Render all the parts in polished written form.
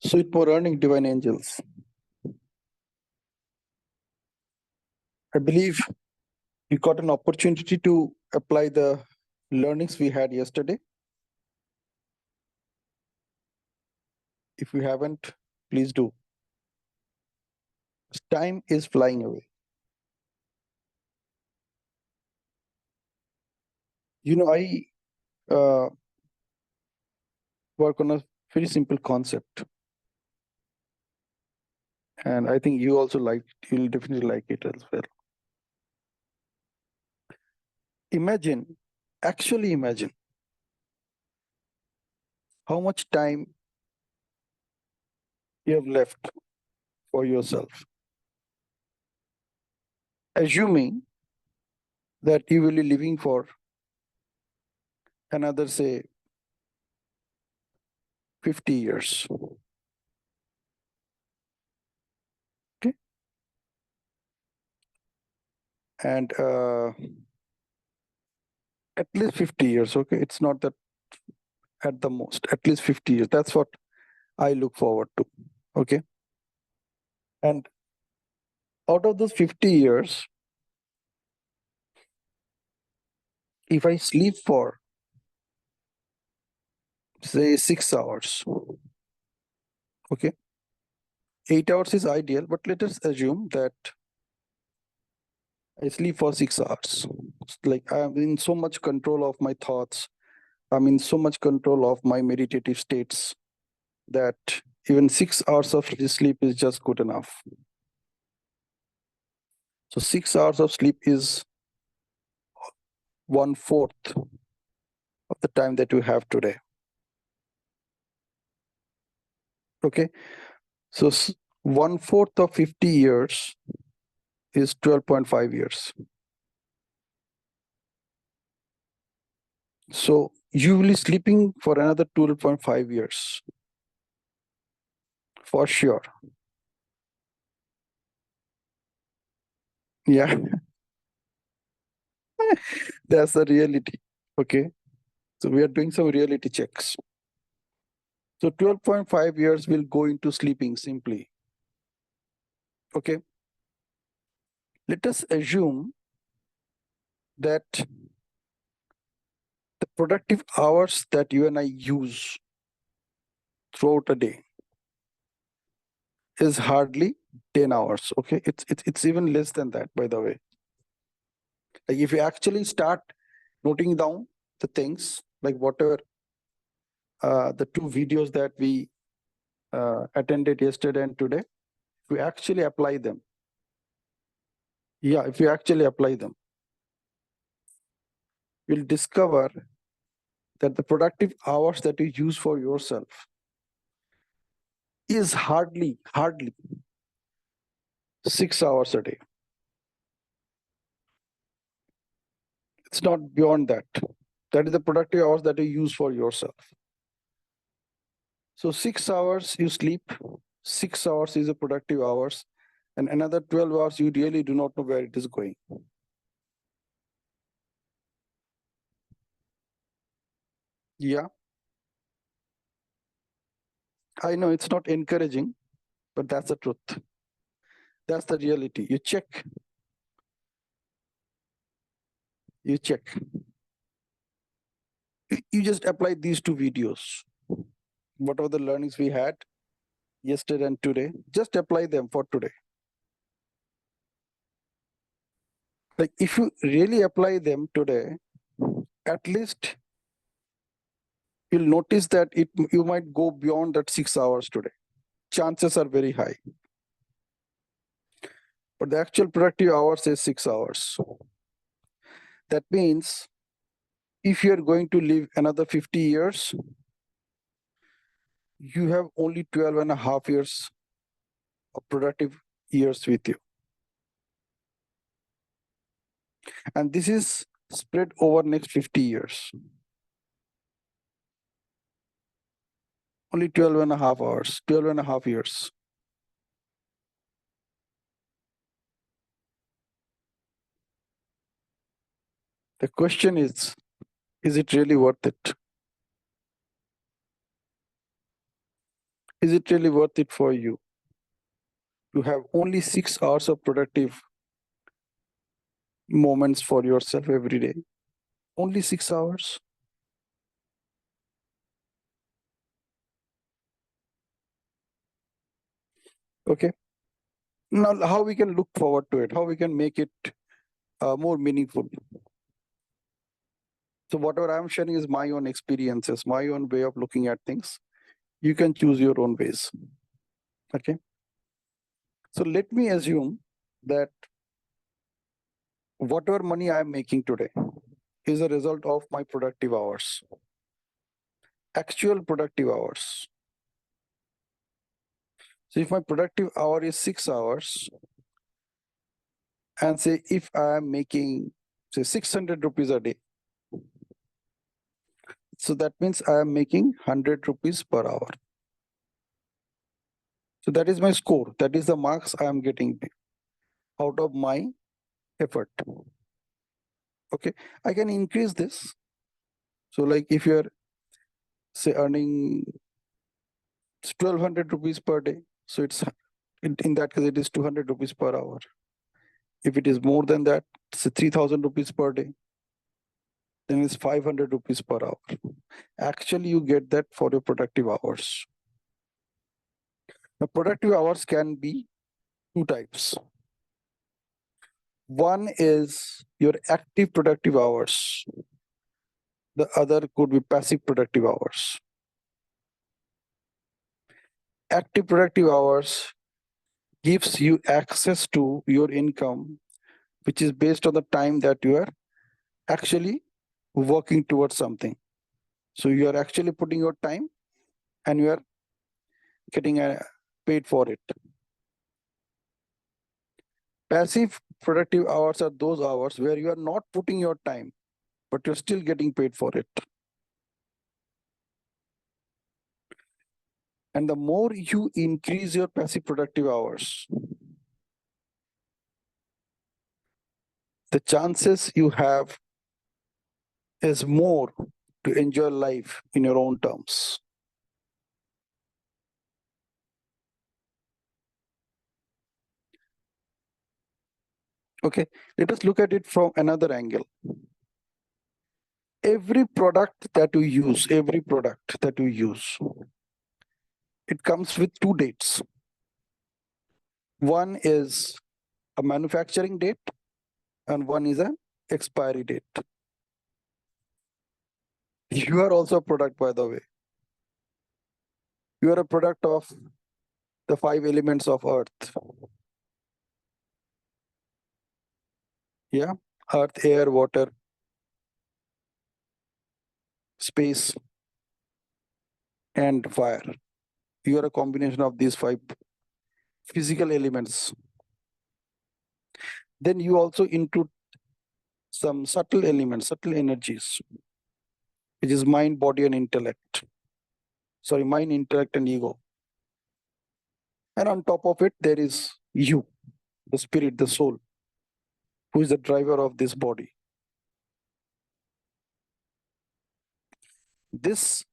Sweet more earning divine angels. I believe you got an opportunity to apply the learnings we had yesterday. If you haven't, please do. Time is flying away. I work on a very simple concept, and I think you'll definitely like it as well. Actually imagine how much time you have left for yourself. Assuming that you will be living for another, say, 50 years. Okay. And at least 50 years. Okay. It's not that at the most, at least 50 years. That's what I look forward to. Okay. And out of those 50 years, if I sleep for, say, 6 hours, okay, 8 hours is ideal, but let us assume that I sleep for 6 hours. It's like I'm in so much control of my thoughts. I'm in so much control of my meditative states that even 6 hours of sleep is just good enough. So 6 hours of sleep is 1/4 of the time that you have today. Okay. So 1/4 of 50 years is 12.5 years. So you will be sleeping for another 12.5 years. For sure. Yeah. That's the reality. Okay. So we are doing some reality checks. So 12.5 years will go into sleeping simply. Okay. Let us assume that the productive hours that you and I use throughout a day is hardly 10 hours. Okay. It's even less than that, by the way. Like if you actually start noting down the things, like whatever the 2 videos that we attended yesterday and today, if we actually apply them, if you actually apply them, you'll discover that the productive hours that you use for yourself is hardly 6 hours a day. It's not beyond that. That is the productive hours that you use for yourself. So 6 hours you sleep, 6 hours is the productive hours, and another 12 hours you really do not know where it is going. Yeah. I know it's not encouraging, but that's the truth. That's the reality. You check. You just apply these 2 videos. Whatever the learnings we had yesterday and today, just apply them for today. Like if you really apply them today, at least you'll notice that you might go beyond that 6 hours today. Chances are very high. But the actual productive hours is 6 hours. That means if you're going to live another 50 years, you have only 12.5 years of productive years with you. And this is spread over next 50 years. Only 12.5 hours, 12.5 years. The question is it really worth it? Is it really worth it for you to have only 6 hours of productive moments for yourself every day? Only 6 hours? Okay. Now, how we can look forward to it? How we can make it more meaningful? So whatever I'm sharing is my own experiences, my own way of looking at things. You can choose your own ways. Okay. So let me assume that whatever money I'm making today is a result of my productive hours, actual productive hours. So if my productive hour is 6 hours, and say if I am making say 600 rupees a day, so that means I am making 100 rupees per hour. So that is my score. That is the marks I am getting out of my effort. Okay, I can increase this. So like if you're say earning 1200 rupees per day, so it's in that case it is 200 rupees per hour. If it is more than that, say 3000 rupees per day, then it's 500 rupees per hour. Actually, you get that for your productive hours. Now, productive hours can be two types. One is your active productive hours. The other could be passive productive hours. Active productive hours gives you access to your income, which is based on the time that you are actually working towards something. So you are actually putting your time and you are getting paid for it. Passive productive hours are those hours where you are not putting your time, but you're still getting paid for it. And the more you increase your passive productive hours, the chances you have is more to enjoy life in your own terms. Okay, let us look at it from another angle. Every product that you use, it comes with two dates. One is a manufacturing date and one is an expiry date. You are also a product, by the way. You are a product of the 5 elements of earth. Yeah, earth, air, water, space, and fire. You are a combination of these 5 physical elements. Then you also include some subtle elements, subtle energies, which is mind, body, and intellect. Sorry, mind, intellect, and ego. And on top of it, there is you, the spirit, the soul, who is the driver of this body. This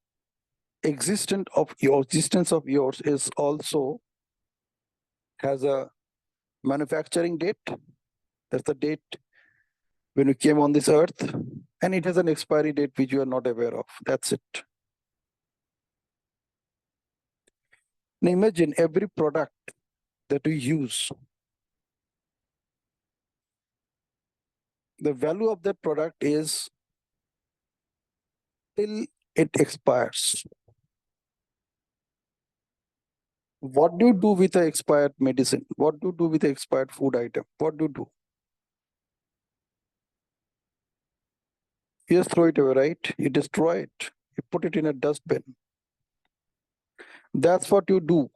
existence of yours is also has a manufacturing date. That's the date when you came on this earth, and it has an expiry date which you are not aware of. That's it. Now imagine every product that you use, the value of that product is till it expires. What do you do with the expired medicine? What do you do with the expired food item? What do you do? You just throw it away, right? You destroy it. You put it in a dustbin. That's what you do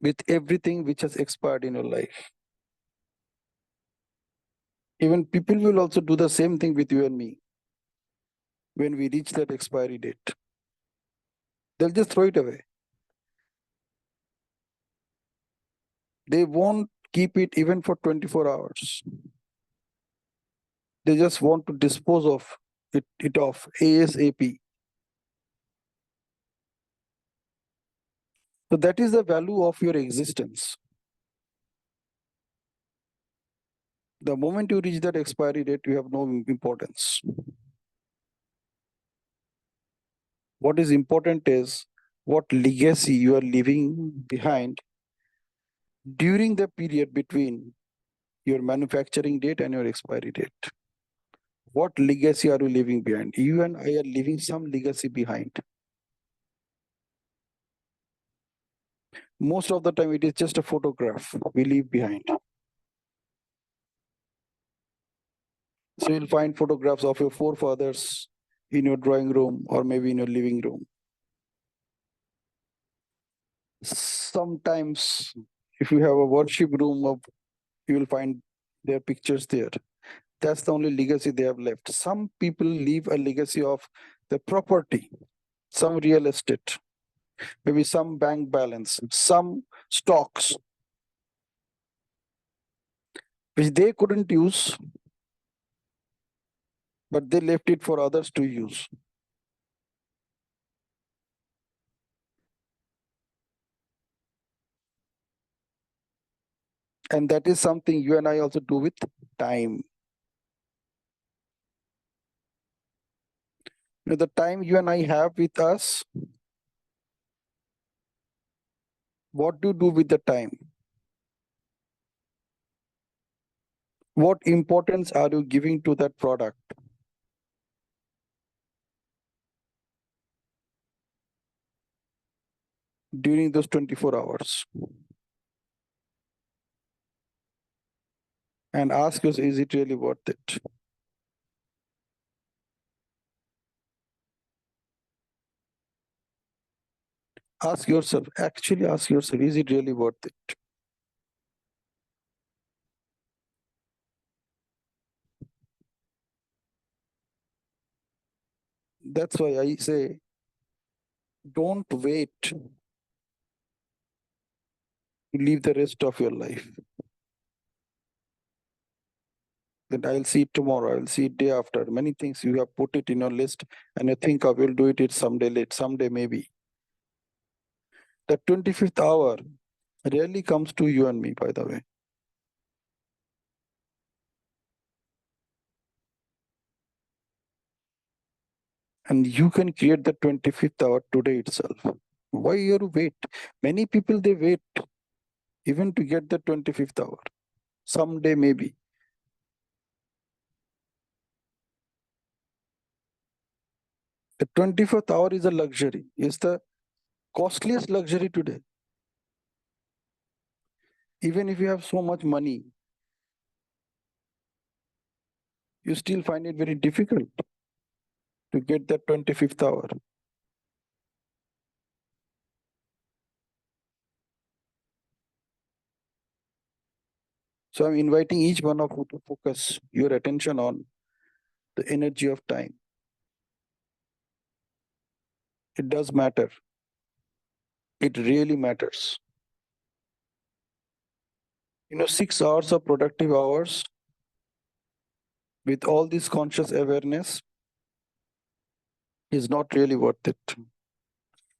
with everything which has expired in your life. Even people will also do the same thing with you and me when we reach that expiry date. They'll just throw it away. They won't keep it even for 24 hours. They just want to dispose of it off ASAP. So that is the value of your existence. The moment you reach that expiry date, you have no importance. What is important is what legacy you are leaving behind during the period between your manufacturing date and your expiry date. What legacy are you leaving behind? You and I are leaving some legacy behind. Most of the time, it is just a photograph we leave behind. So you'll find photographs of your forefathers in your drawing room or maybe in your living room. Sometimes, if you have a worship room, you will find their pictures there. That's the only legacy they have left. Some people leave a legacy of the property, some real estate, maybe some bank balance, some stocks, which they couldn't use, but they left it for others to use. And that is something you and I also do with time. The time you and I have with us, what do you do with the time? What importance are you giving to that product? During those 24 hours? And ask yourself, is it really worth it? Ask yourself, actually ask yourself, is it really worth it? That's why I say, don't wait to live the rest of your life. That I'll see it tomorrow, I'll see it day after. Many things you have put it in your list and you think I will do it someday late, someday maybe. The 25th hour rarely comes to you and me, by the way. And you can create the 25th hour today itself. Why you wait? Many people, they wait even to get the 25th hour. Someday maybe. The 24th hour is a luxury. It's the costliest luxury today. Even if you have so much money, you still find it very difficult to get that 25th hour. So I'm inviting each one of you to focus your attention on the energy of time. It does matter. It really matters. 6 hours of productive hours with all this conscious awareness is not really worth it.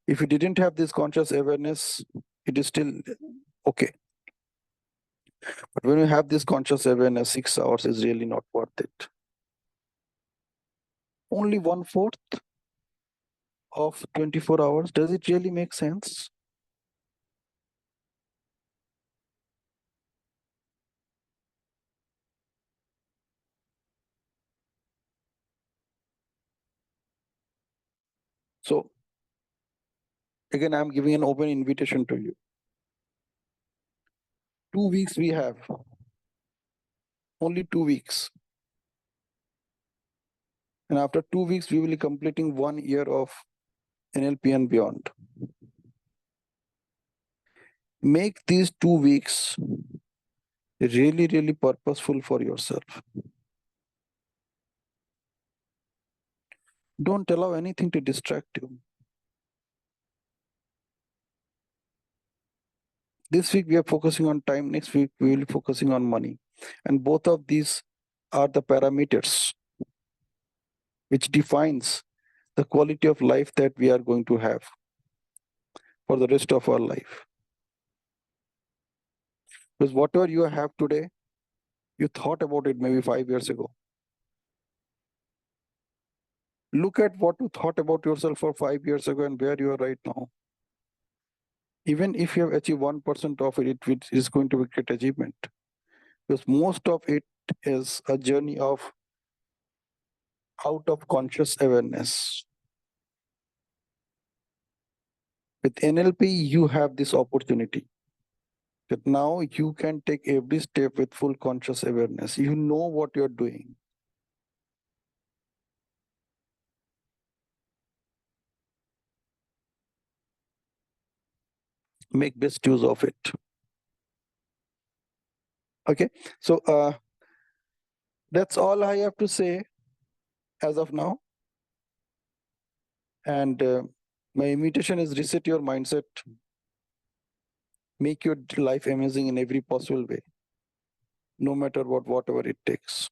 If you didn't have this conscious awareness, it is still okay. But when you have this conscious awareness, 6 hours is really not worth it. Only 1/4 of 24 hours, does it really make sense? So again, I'm giving an open invitation to you. 2 weeks we have, only 2 weeks. And after 2 weeks, we will be completing 1 year of NLP and beyond. Make these 2 weeks really, really purposeful for yourself. Don't allow anything to distract you. This week we are focusing on time. Next week we will be focusing on money. And both of these are the parameters which defines the quality of life that we are going to have. for the rest of our life. Because whatever you have today, you thought about it maybe 5 years ago. Look at what you thought about yourself for 5 years ago and where you are right now. Even if you have achieved 1% of it, it is going to be a great achievement. Because most of it is a journey of out of conscious awareness. With NLP, you have this opportunity that now you can take every step with full conscious awareness. You know what you're doing. Make best use of it. Okay, so that's all I have to say as of now. And my invitation is reset your mindset. Make your life amazing in every possible way, no matter what, whatever it takes.